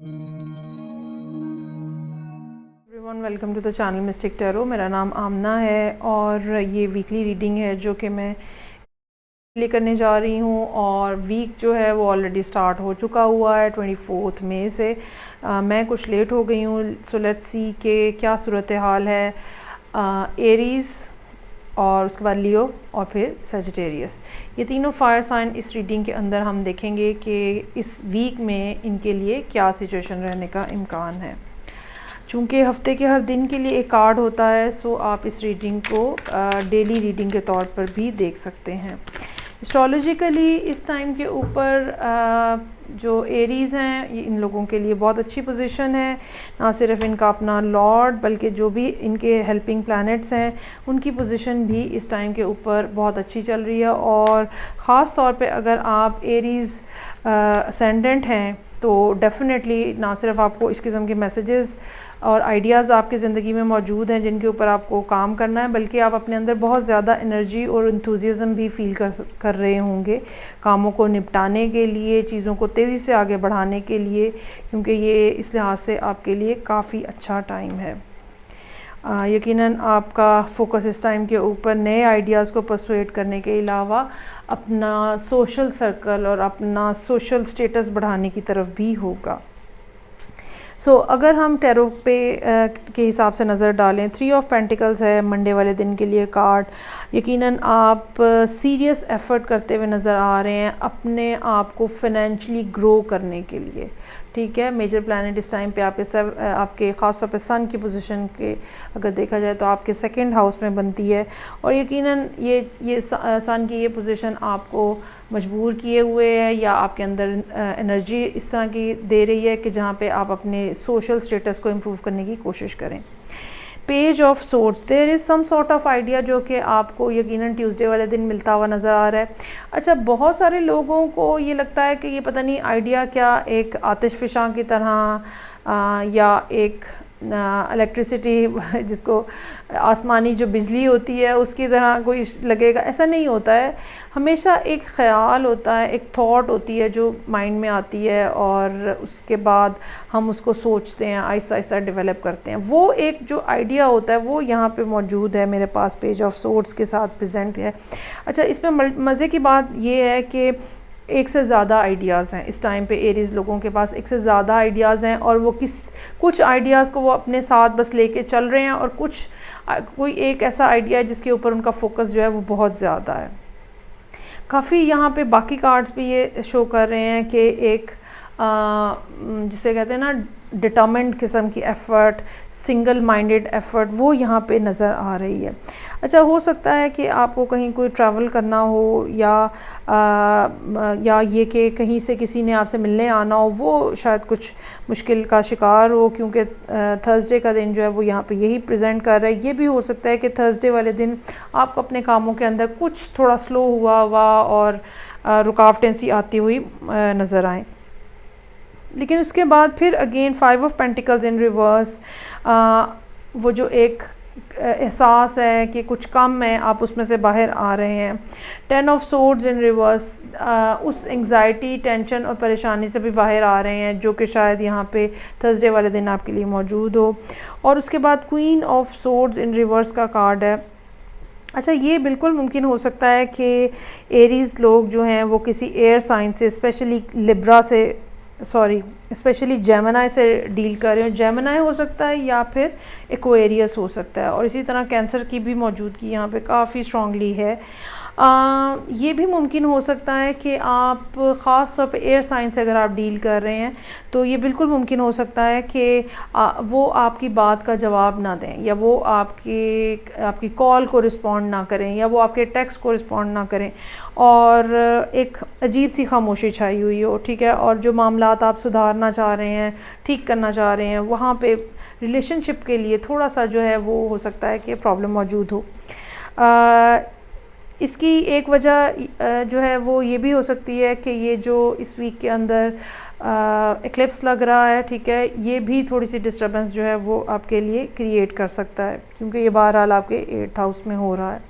Everyone, welcome to the channel mystic tarot. मेरा नाम आमना है और ये वीकली रीडिंग है जो कि मैं ले करने जा रही हूँ। और वीक जो है वो ऑलरेडी स्टार्ट हो चुका हुआ है 24 मई से। मैं कुछ लेट हो गई हूँ, सो लेट्स सी कि क्या सूरत हाल है। एरीज़ और उसके बाद लियो और फिर सजिटेरियस, ये तीनों फायर साइन इस रीडिंग के अंदर हम देखेंगे कि इस वीक में इनके लिए क्या सिचुएशन रहने का इम्कान है। चूँकि हफ्ते के हर दिन के लिए एक कार्ड होता है, सो आप इस रीडिंग को डेली रीडिंग के तौर पर भी देख सकते हैं। एस्ट्रोलॉजिकली इस टाइम के ऊपर जो एरीज़ हैं, इन लोगों के लिए बहुत अच्छी पोजीशन है। ना सिर्फ इनका अपना लॉर्ड बल्कि जो भी इनके हेल्पिंग प्लैनेट्स हैं उनकी पोजीशन भी इस टाइम के ऊपर बहुत अच्छी चल रही है। और ख़ास तौर पे अगर आप एरीज़ असेंडेंट हैं तो डेफ़िनेटली ना सिर्फ आपको इस किस्म के मैसेजेस और आइडियाज़ आपकी ज़िंदगी में मौजूद हैं जिनके ऊपर आपको काम करना है, बल्कि आप अपने अंदर बहुत ज़्यादा एनर्जी और इंथुजियाज़म भी फील कर रहे होंगे कामों को निपटाने के लिए, चीज़ों को तेज़ी से आगे बढ़ाने के लिए, क्योंकि ये इस लिहाज से आपके लिए काफ़ी अच्छा टाइम है। यकीनन आपका फोकस इस टाइम के ऊपर नए आइडियाज़ को परसुएट करने के अलावा अपना सोशल सर्कल और अपना सोशल स्टेटस बढ़ाने की तरफ भी होगा। अगर हम टैरो पे के हिसाब से नज़र डालें, 3 ऑफ पेंटिकल्स है मंडे वाले दिन के लिए कार्ड। यकीनन आप सीरियस एफ़र्ट करते हुए नज़र आ रहे हैं अपने आप को फाइनेंशियली ग्रो करने के लिए, ठीक है। मेजर प्लैनेट इस टाइम पे आपके ख़ास तौर पे सन की पोजीशन के अगर देखा जाए तो आपके 2nd हाउस में बनती है। और यकीनन ये सन की ये पोजीशन आपको मजबूर किए हुए है या आपके अंदर एनर्जी इस तरह की दे रही है कि जहाँ पे आप अपने सोशल स्टेटस को इम्प्रूव करने की कोशिश करें। Page of swords, there is some sort of idea जो कि आपको यकीनन ट्यूसडे वाले दिन मिलता हुआ नज़र आ रहा है। अच्छा, बहुत सारे लोगों को ये लगता है कि ये पता नहीं आइडिया क्या एक आतिशफ़िशां की तरह या एक इलेक्ट्रिसिटी जिसको आसमानी जो बिजली होती है उसकी तरह कोई लगेगा, ऐसा नहीं होता है। हमेशा एक ख़्याल होता है, एक थॉट होती है जो माइंड में आती है और उसके बाद हम उसको सोचते हैं, आहिस्ता आहिस्ता डेवलप करते हैं। वो एक जो आइडिया होता है वो यहाँ पे मौजूद है मेरे पास, पेज ऑफ सोर्ड्स के साथ प्रेजेंट है। अच्छा, इसमें मज़े की बात ये है कि एक से ज़्यादा आइडियाज़ हैं इस टाइम पे एरीज़ लोगों के पास, एक से ज़्यादा आइडियाज़ हैं और वो कुछ आइडियाज़ को वो अपने साथ बस लेके चल रहे हैं और कोई एक ऐसा आइडिया है जिसके ऊपर उनका फोकस जो है वो बहुत ज़्यादा है। काफ़ी यहाँ पे बाकी कार्ड्स भी ये शो कर रहे हैं कि एक जिसे कहते हैं ना डिटर्मिन्ड किस्म की एफ़र्ट, सिंगल माइंडेड एफ़र्ट, वो यहाँ पे नज़र आ रही है। अच्छा, हो सकता है कि आपको कहीं कोई ट्रैवल करना हो या ये कि कहीं से किसी ने आपसे मिलने आना हो, वो शायद कुछ मुश्किल का शिकार हो, क्योंकि थर्सडे का दिन जो है वो यहाँ पे यही प्रेजेंट कर रहा है। ये भी हो सकता है कि थर्सडे वाले दिन आपको अपने कामों के अंदर कुछ थोड़ा स्लो हुआ और रुकावटें सी आती हुई नज़र आएँ। लेकिन उसके बाद फिर again 5 of pentacles in reverse, वो जो एक एहसास है कि कुछ कम है, आप उसमें से बाहर आ रहे हैं। 10 ऑफ सोर्ड्स इन रिवर्स, उस एंग्जाइटी, टेंशन और परेशानी से भी बाहर आ रहे हैं जो कि शायद यहाँ पे थर्सडे वाले दिन आपके लिए मौजूद हो। और उसके बाद queen of swords in reverse का कार्ड है। अच्छा, ये बिल्कुल मुमकिन हो सकता है कि एरीज़ लोग जो हैं वो किसी एयर साइन से, स्पेशली जेमिनी से डील कर रहे हो। जेमिनी हो सकता है या फिर एक्वेरियस हो सकता है, और इसी तरह कैंसर की भी मौजूदगी यहाँ पे काफ़ी स्ट्रांगली है। ये भी मुमकिन हो सकता है कि आप ख़ास तौर पे एयर साइन से अगर आप डील कर रहे हैं तो ये बिल्कुल मुमकिन हो सकता है कि वो आपकी बात का जवाब ना दें, या वो आपकी कॉल को रिस्पॉन्ड ना करें, या वो आपके टेक्स्ट को रिस्पॉन्ड ना करें, और एक अजीब सी खामोशी छाई हुई हो, ठीक है। और जो मामलात आप सुधारना चाह रहे हैं, ठीक करना चाह रहे हैं, वहाँ पे रिलेशनशिप के लिए थोड़ा सा जो है वो हो सकता है कि प्रॉब्लम मौजूद हो। इसकी एक वजह जो है वो ये भी हो सकती है कि ये जो इस वीक के अंदर एक्लिप्स लग रहा है, ठीक है, ये भी थोड़ी सी डिस्टर्बेंस जो है वो आपके लिए क्रिएट कर सकता है, क्योंकि ये बहरहाल आपके 8th हाउस में हो रहा है।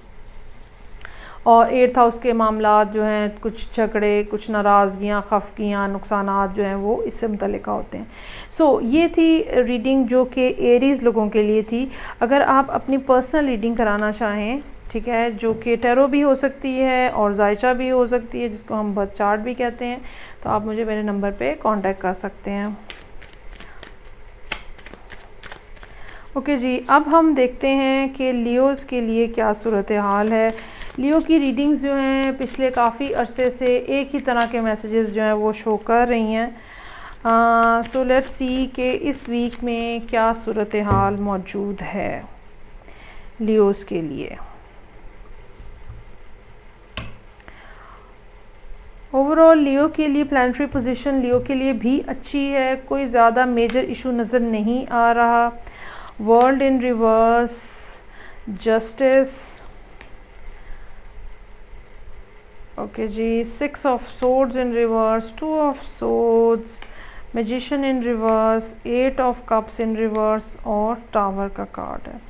और 8th हाउस के मामलात जो हैं, कुछ झगड़े, कुछ नाराज़गियाँ, खफगियाँ, नुकसानात जो हैं वो इससे मुतल्लिका होते हैं। सो ये थी रीडिंग जो कि एरीज़ लोगों के लिए थी। अगर आप अपनी पर्सनल रीडिंग कराना चाहें, ठीक है, जो कि टैरो भी हो सकती है और जायचा भी हो सकती है, जिसको हम बर्थ चार्ट भी कहते हैं, तो आप मुझे मेरे नंबर पे कांटेक्ट कर सकते हैं। ओके जी, अब हम देखते हैं कि लियोज़ के लिए क्या सूरत हाल है। लियो की रीडिंग्स जो हैं पिछले काफ़ी अरसे से एक ही तरह के मैसेजेस जो हैं वो शो कर रही हैं। सो लेट्स सी कि इस वीक में क्या सूरत हाल मौजूद है लियोज़ के लिए। ओवरऑल लियो के लिए प्लानिटरी पोजीशन लियो के लिए भी अच्छी है, कोई ज़्यादा मेजर इशू नज़र नहीं आ रहा। World in reverse, justice, okay जी, 6 of swords in reverse, 2 of swords, magician in reverse, 8 of cups in reverse और टावर का कार्ड है।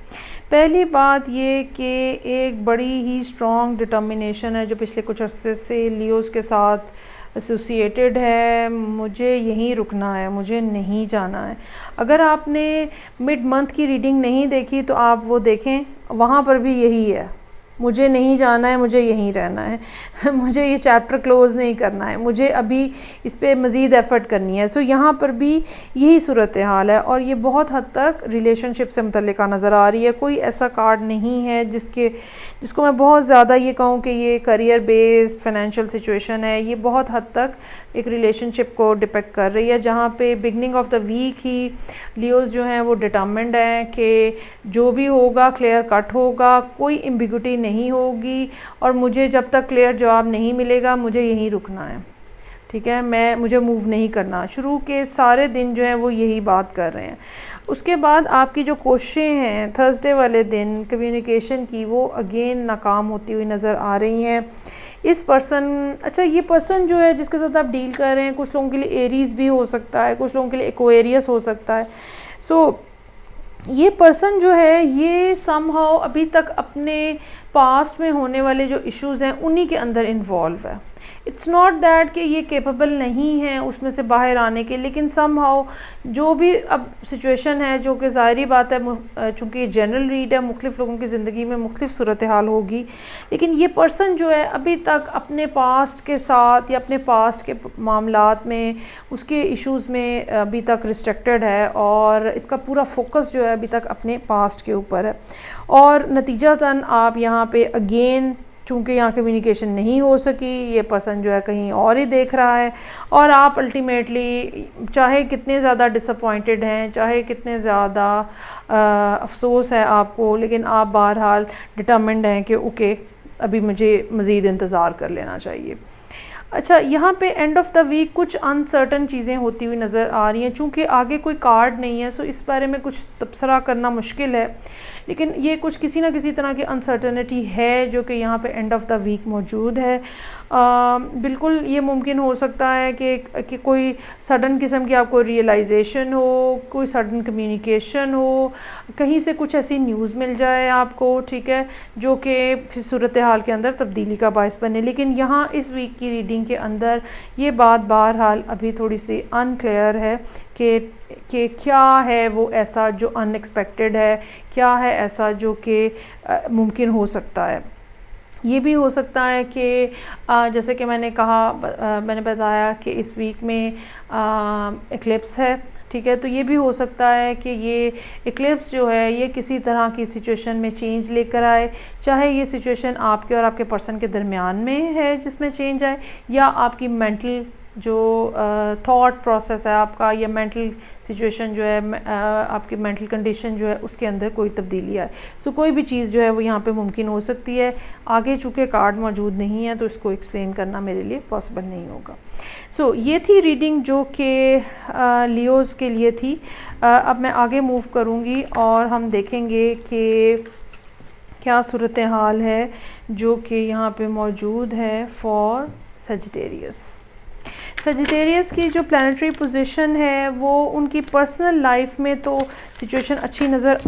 पहली बात ये कि एक बड़ी ही स्ट्रॉन्ग डिटर्मिनेशन है जो पिछले कुछ अरसे से लियोज़ के साथ एसोसिएटेड है। मुझे यहीं रुकना है, मुझे नहीं जाना है। अगर आपने मिड मंथ की रीडिंग नहीं देखी तो आप वो देखें, वहाँ पर भी यही है, मुझे नहीं जाना है, मुझे यहीं रहना है मुझे ये चैप्टर क्लोज़ नहीं करना है, मुझे अभी इस पर मज़ीद एफ़र्ट करनी है। सो यहाँ पर भी यही सूरत हाल है और ये बहुत हद तक रिलेशनशिप से मुतल्लिका नज़र आ रही है। कोई ऐसा कार्ड नहीं है जिसको मैं बहुत ज़्यादा ये कहूँ कि ये करियर बेस्ड फाइनेंशियल सिचुएशन है। ये बहुत हद तक एक रिलेशनशिप को डिपेक्ट कर रही है, जहाँ पे beginning of the week he Leos जो हैं वो डिटर्मिन्ड हैं कि जो भी होगा क्लियर कट होगा, कोई एम्बिग्युइटी नहीं होगी और मुझे जब तक क्लियर जवाब नहीं मिलेगा मुझे यहीं रुकना है, ठीक है, मुझे मूव नहीं करना। शुरू के सारे दिन जो हैं वो यही बात कर रहे हैं। उसके बाद आपकी जो कोशिशें हैं थर्सडे वाले दिन कम्युनिकेशन की, वो अगेन नाकाम होती हुई नज़र आ रही हैं। इस पर्सन, अच्छा ये पर्सन जो है जिसके साथ आप डील कर रहे हैं, कुछ लोगों के लिए एरीज़ भी हो सकता है, कुछ लोगों के लिए एक्वेरियस हो सकता है। सो ये पर्सन जो है ये समहाउ अभी तक अपने पास्ट में होने वाले जो इश्यूज़ हैं उन्हीं के अंदर इन्वॉल्व है। इट्स नॉट दैट कि ये कैपेबल नहीं है उसमें से बाहर आने के, लेकिन समहाउ जो भी अब सिचुएशन है, जो कि ज़ाहिरी बात है चूँकि जनरल रीड है, मुख्तलिफ़ लोगों की ज़िंदगी में मुख्तलिफ़ सूरत हाल होगी, लेकिन ये पर्सन जो है अभी तक अपने पास्ट के साथ या अपने पास्ट के मामलात में, उसके इश्यूज़ में अभी तक रिस्ट्रिक्टेड है और इसका पूरा फोकस जो है अभी तक अपने पास्ट के ऊपर है। और नतीजतन आप यहाँ पे अगेन चूँकि यहाँ कम्युनिकेशन नहीं हो सकी, ये पर्सन जो है कहीं और ही देख रहा है और आप अल्टीमेटली चाहे कितने ज़्यादा डिसअपॉइंटेड हैं, चाहे कितने ज़्यादा अफसोस है आपको, लेकिन आप बहरहाल डिटर्मिन्ड हैं कि ओके अभी मुझे मज़ीद इंतज़ार कर लेना चाहिए। अच्छा, यहाँ पे एंड ऑफ़ द वीक कुछ अनसर्टन चीज़ें होती हुई नज़र आ रही हैं। चूँकि आगे कोई कार्ड नहीं है सो इस बारे में कुछ तबसरा करना मुश्किल है, लेकिन ये कुछ किसी ना किसी तरह की अनसर्टनिटी है जो कि यहाँ पे एंड ऑफ़ द वीक मौजूद है। बिल्कुल ये मुमकिन हो सकता है कि कोई सडन किस्म की आपको रियलाइजेशन हो, कोई सडन कम्युनिकेशन हो, कहीं से कुछ ऐसी न्यूज़ मिल जाए आपको, ठीक है, जो कि फिर सूरत हाल के अंदर तब्दीली का बायस बने। लेकिन यहाँ इस वीक की रीडिंग के अंदर ये बात बहरहाल अभी थोड़ी सी अनक्लियर है कि क्या है वो ऐसा जो अनएक्सपेक्टेड है, क्या है ऐसा जो कि मुमकिन हो सकता है। ये भी हो सकता है कि जैसे कि मैंने कहा, मैंने बताया कि इस वीक में एक्लिप्स है, ठीक है, तो ये भी हो सकता है कि ये एक्लिप्स जो है ये किसी तरह की सिचुएशन में चेंज लेकर आए, चाहे ये सिचुएशन आपके और आपके पर्सन के दरमियान में है जिसमें चेंज आए, या आपकी मेंटल जो थॉट प्रोसेस है आपका, या मेंटल सिचुएशन जो है, आपकी मेंटल कंडीशन जो है उसके अंदर कोई तब्दीली आए। सो कोई भी चीज़ जो है वो यहाँ पे मुमकिन हो सकती है। आगे चूँकि कार्ड मौजूद नहीं है तो इसको एक्सप्लेन करना मेरे लिए पॉसिबल नहीं होगा। सो ये थी रीडिंग जो कि लियोज़ के लिए थी। अब मैं आगे मूव करूँगी और हम देखेंगे कि क्या सूरत हाल है जो कि यहाँ पे मौजूद है फॉर सजिटेरियस। सजिटेरियस की जो प्लानिटरी पोजीशन है वो उनकी पर्सनल लाइफ में तो सिचुएशन अच्छी नज़र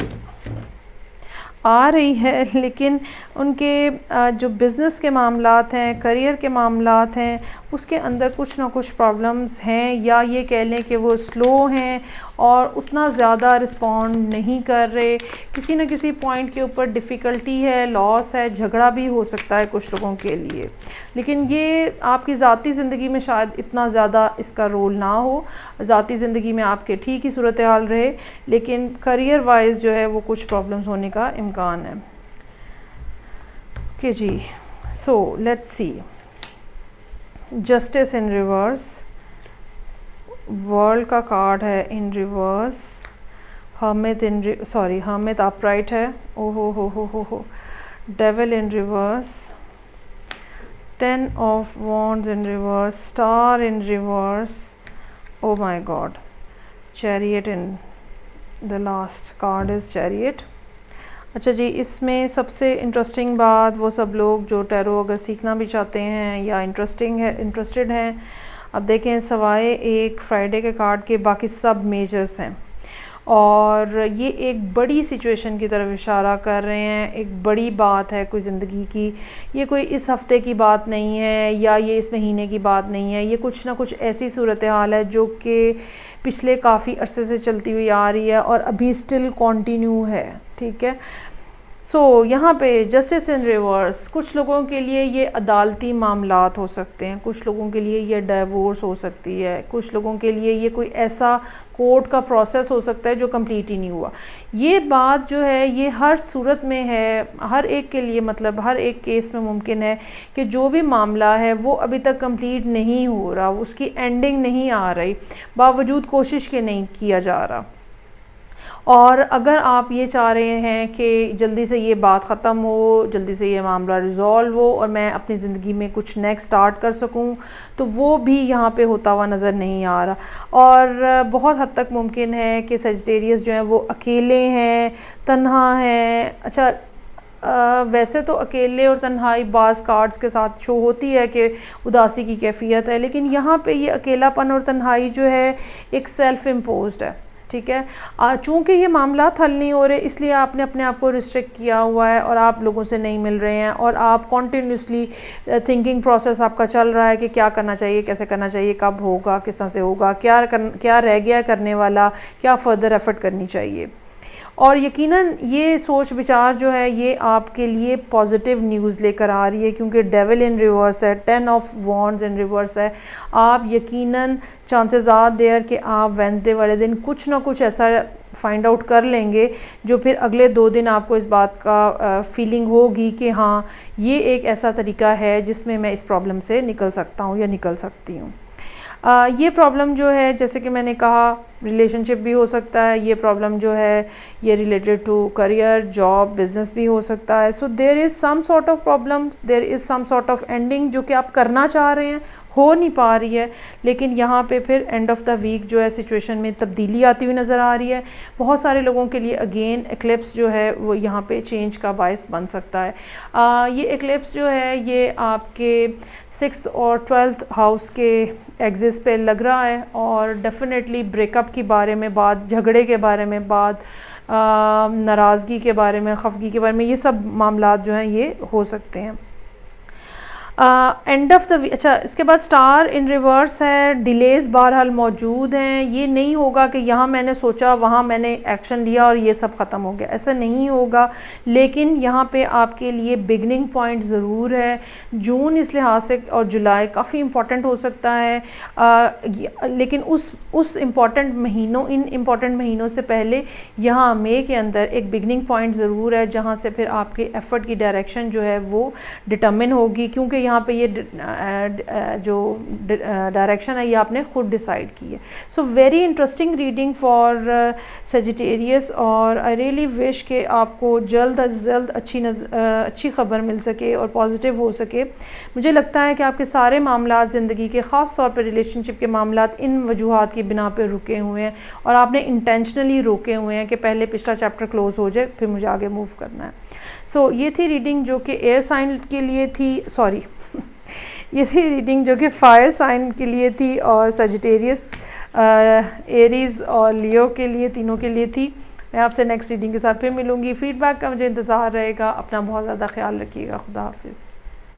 आ रही है, लेकिन उनके जो बिज़नेस के मामलात हैं, करियर के मामलात हैं, उसके अंदर कुछ ना कुछ प्रॉब्लम्स हैं, या ये कह लें कि वो स्लो हैं और उतना ज़्यादा रिस्पॉन्ड नहीं कर रहे। किसी न किसी पॉइंट के ऊपर डिफ़िकल्टी है, लॉस है, झगड़ा भी हो सकता है कुछ लोगों के लिए। लेकिन ये आपकी ज़ाती ज़िंदगी में शायद इतना ज़्यादा इसका रोल ना हो, ज़ाती ज़िंदगी में आपके ठीक ही सूरत हाल रहे, लेकिन करियर वाइज जो है वो कुछ प्रॉब्लम्स होने का इम्कान है। ओके जी, so let's see. Justice in reverse, world का कार्ड है in reverse, hermit hermit upright है, ओहो हो, devil in reverse, 10 of wands in reverse, star in reverse, oh my god, chariot in the last card is chariot। अच्छा जी, इसमें सबसे interesting बात, वो सब लोग जो टैरो अगर सीखना भी चाहते हैं या इंटरेस्टेड हैं, अब देखें सवाए एक फ्राइडे के कार्ड के बाकी सब मेजर्स हैं, और ये एक बड़ी सिचुएशन की तरफ इशारा कर रहे हैं। एक बड़ी बात है कोई ज़िंदगी की, ये कोई इस हफ़्ते की बात नहीं है या ये इस महीने की बात नहीं है, ये कुछ ना कुछ ऐसी सूरत हाल है जो कि पिछले काफ़ी अरसे से चलती हुई आ रही है और अभी स्टिल कंटिन्यू है। ठीक है, सो यहाँ पे जस्टिस इन रिवर्स, कुछ लोगों के लिए ये अदालती मामलात हो सकते हैं, कुछ लोगों के लिए ये डिवोर्स हो सकती है, कुछ लोगों के लिए ये कोई ऐसा कोर्ट का प्रोसेस हो सकता है जो कंप्लीट ही नहीं हुआ। ये बात जो है ये हर सूरत में है, हर एक के लिए, मतलब हर एक केस में मुमकिन है कि जो भी मामला है वो अभी तक कंप्लीट नहीं हो रहा, उसकी एंडिंग नहीं आ रही, बावजूद कोशिश के नहीं किया जा रहा। और अगर आप ये चाह रहे हैं कि जल्दी से ये बात ख़त्म हो, जल्दी से ये मामला रिज़ॉल्व हो और मैं अपनी ज़िंदगी में कुछ नेक्स्ट स्टार्ट कर सकूं, तो वो भी यहाँ पे होता हुआ नज़र नहीं आ रहा। और बहुत हद तक मुमकिन है कि सजिटेरियस जो हैं वो अकेले हैं, तन्हा हैं। अच्छा, वैसे तो अकेले और तन्हाई बाज़ कार्ड्स के साथ शो होती है कि उदासी की कैफियत है, लेकिन यहाँ पे ये अकेलापन और तन्हाई जो है एक सेल्फ़ इम्पोज्ड है। ठीक है, चूँकि ये मामला हल नहीं हो रहे, इसलिए आपने अपने आप को रिस्ट्रिक्ट किया हुआ है और आप लोगों से नहीं मिल रहे हैं, और आप कॉन्टीन्यूसली थिंकिंग प्रोसेस आपका चल रहा है कि क्या करना चाहिए, कैसे करना चाहिए, कब होगा, किस तरह से होगा, क्या रह गया करने वाला, क्या फ़र्दर एफर्ट करनी चाहिए। और यकीनन ये सोच विचार जो है ये आपके लिए पॉजिटिव न्यूज़ लेकर आ रही है, क्योंकि डेविल इन रिवर्स है, 10 ऑफ वॉन्ड्स इन रिवर्स है। आप यकीनन चांसेस आर देयर कि आप वेंसडे वाले दिन कुछ ना कुछ ऐसा फाइंड आउट कर लेंगे जो फिर अगले 2 दिन आपको इस बात का फीलिंग होगी कि हाँ, ये एक ऐसा तरीका है जिसमें मैं इस प्रॉब्लम से निकल सकता हूँ या निकल सकती हूँ। ये प्रॉब्लम जो है, जैसे कि मैंने कहा, रिलेशनशिप भी हो सकता है, ये प्रॉब्लम जो है ये related to career, job, business भी हो सकता है। So there is some sort of problem, there is some sort of ending जो कि आप करना चाह रहे हैं, हो नहीं पा रही है, लेकिन यहाँ पे फिर एंड ऑफ द वीक जो है सिचुएशन में तब्दीली आती हुई नज़र आ रही है। बहुत सारे लोगों के लिए अगेन एक्लिप्स जो है वो यहाँ पे चेंज का बायस बन सकता है। ये एक्लिप्स जो है ये आपके 6th और 12th हाउस के एक्सिस पे लग रहा है, और डेफिनेटली ब्रेकअप के बारे में बात, झगड़े के बारे में बात, नाराज़गी के बारे में, खफगी के बारे में, ये सब मामलात जो हैं ये हो सकते हैं। एंड ऑफ द, अच्छा, इसके बाद स्टार इन रिवर्स है। डिलेज़ बहरहाल मौजूद हैं, ये नहीं होगा कि यहाँ मैंने सोचा, वहाँ मैंने एक्शन लिया और ये सब ख़त्म हो गया, ऐसा नहीं होगा। लेकिन यहाँ पे आपके लिए बिगनिंग पॉइंट ज़रूर है। जून इस लिहाज से और जुलाई काफ़ी इम्पॉर्टेंट हो सकता है, लेकिन उस इम्पॉर्टेंट महीनों, इन इम्पॉर्टेंट महीनों से पहले यहाँ मई के अंदर एक बिगनिंग पॉइंट ज़रूर है, जहाँ से फिर आपके एफ़र्ट की डायरेक्शन जो है वो डिटर्मिन होगी, क्योंकि यहाँ पे ये जो डायरेक्शन है ये आपने खुद डिसाइड की है। So very interesting reading for Sagittarius, और आई रियली विश कि आपको जल्द अज जल्द अच्छी खबर मिल सके और पॉजिटिव हो सके। मुझे लगता है कि आपके सारे मामला ज़िंदगी के, ख़ास तौर पर रिलेशनशिप के मामला इन वजूहात की बिना पर रुके हुए हैं, और आपने इंटेंशनली रोके हुए हैं कि पहले पिछला चैप्टर क्लोज़ हो जाए फिर मुझे आगे मूव करना है। सो ये थी रीडिंग जो कि एयर साइन के लिए थी, सॉरी ये थी रीडिंग जो कि फायर साइन के लिए थी, और सजिटेरियस, एरीज़ और लियो के लिए, तीनों के लिए थी। मैं आपसे नेक्स्ट रीडिंग के साथ फिर मिलूँगी। फ़ीडबैक का मुझे इंतज़ार रहेगा। अपना बहुत ज़्यादा ख्याल रखिएगा। खुदा हाफिज़।